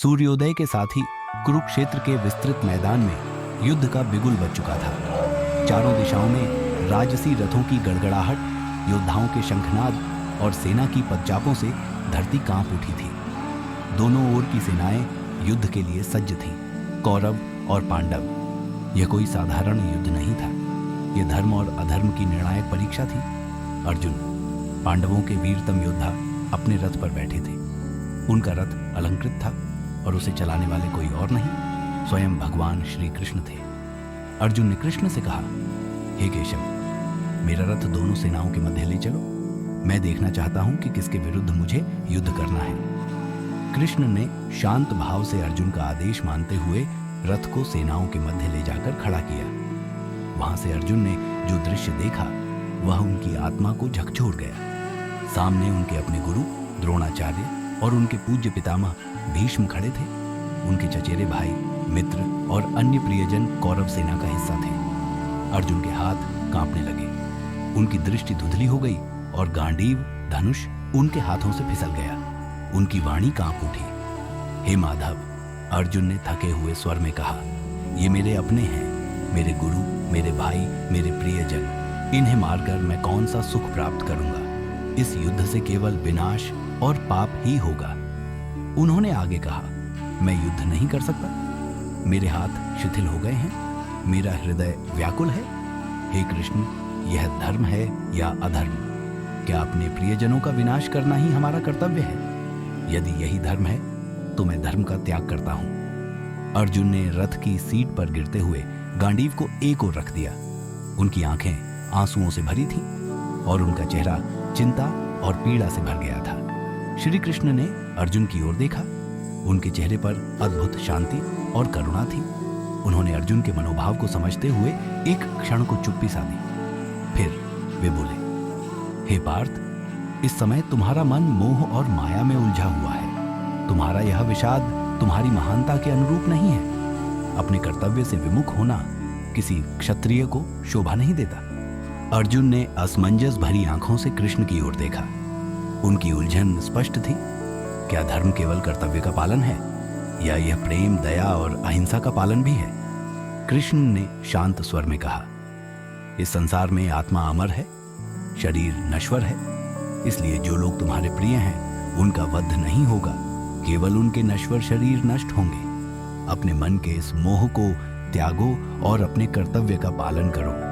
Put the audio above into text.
सूर्योदय के साथ ही कुरुक्षेत्र के विस्तृत मैदान में युद्ध का बिगुल बज चुका था। चारों दिशाओं में राजसी रथों की गड़गड़ाहट, योद्धाओं के शंखनाद और सेना की पदचापों से धरती कांप उठी थी। दोनों ओर की सेनाएं युद्ध के लिए सज्ज थीं, कौरव और पांडव। यह कोई साधारण युद्ध नहीं था, यह धर्म और अधर्म की निर्णायक परीक्षा थी। अर्जुन, पांडवों के वीरतम योद्धा, अपने रथ पर बैठे थे। उनका रथ अलंकृत था और उसे चलाने वाले कोई और नहीं, स्वयं भगवान श्री कृष्ण थे। अर्जुन ने कृष्ण से कहा, हे केशव, मेरा रथ दोनों सेनाओं के मध्य ले चलो। मैं देखना चाहता हूं कि किसके विरुद्ध मुझे युद्ध करना है। कृष्ण ने शांत भाव से अर्जुन का आदेश मानते हुए रथ को सेनाओं के मध्य ले जाकर खड़ा किया। वहां से अर्जुन ने जो दृश्य देखा वह उनकी आत्मा को झकझोर गया। सामने उनके अपने गुरु द्रोणाचार्य और उनके पूज्य पितामह भीष्म खड़े थे। उनके चचेरे भाई, मित्र और अन्य प्रियजन कौरव सेना का हिस्सा थे। अर्जुन के हाथ कांपने लगे, उनकी दृष्टि धुंधली हो गई और गांडीव, धनुष उनके हाथों से फिसल गया। उनकी वाणी कांप उठी। हे माधव, अर्जुन ने थके हुए स्वर में कहा, ये मेरे अपने हैं, मेरे गुरु, मेरे भाई, मेरे प्रियजन। इन्हें मारकर मैं कौन सा सुख प्राप्त करूंगा? इस युद्ध से केवल विनाश और पाप ही होगा। उन्होंने आगे कहा, मैं युद्ध नहीं कर सकता, मेरे हाथ शिथिल हो गए हैं, मेरा हृदय व्याकुल है। हे कृष्ण, यह धर्म है या अधर्म? क्या अपने प्रियजनों का विनाश करना ही हमारा कर्तव्य है? यदि यही धर्म है तो मैं धर्म का त्याग करता हूं। अर्जुन ने रथ की सीट पर गिरते हुए गांडीव को एक ओर रख दिया। उनकी आंखें आंसुओं से भरी थीं और उनका चेहरा चिंता और पीड़ा से भर गया था। श्री कृष्ण ने अर्जुन की ओर देखा। उनके चेहरे पर अद्भुत शांति और करुणा थी। उन्होंने अर्जुन के मनोभाव को समझते हुए एक क्षण को चुप्पी साधी। फिर वे बोले, हे पार्थ, इस समय तुम्हारा मन मोह और माया में उलझा हुआ है। तुम्हारा यह विषाद तुम्हारी महानता के अनुरूप नहीं है। अपने कर्तव्य से विमुख होना किसी क्षत्रिय को शोभा नहीं देता। अर्जुन ने असमंजस भरी आंखों से कृष्ण की ओर देखा। उनकी उलझन स्पष्ट थी। क्या धर्म केवल कर्तव्य का पालन है या यह प्रेम, दया और अहिंसा का पालन भी है? कृष्ण ने शांत स्वर में कहा, इस संसार में आत्मा अमर है, शरीर नश्वर है। इसलिए जो लोग तुम्हारे प्रिय हैं उनका वध नहीं होगा, केवल उनके नश्वर शरीर नष्ट होंगे। अपने मन के इस मोह को त्यागो और अपने कर्तव्य का पालन करो।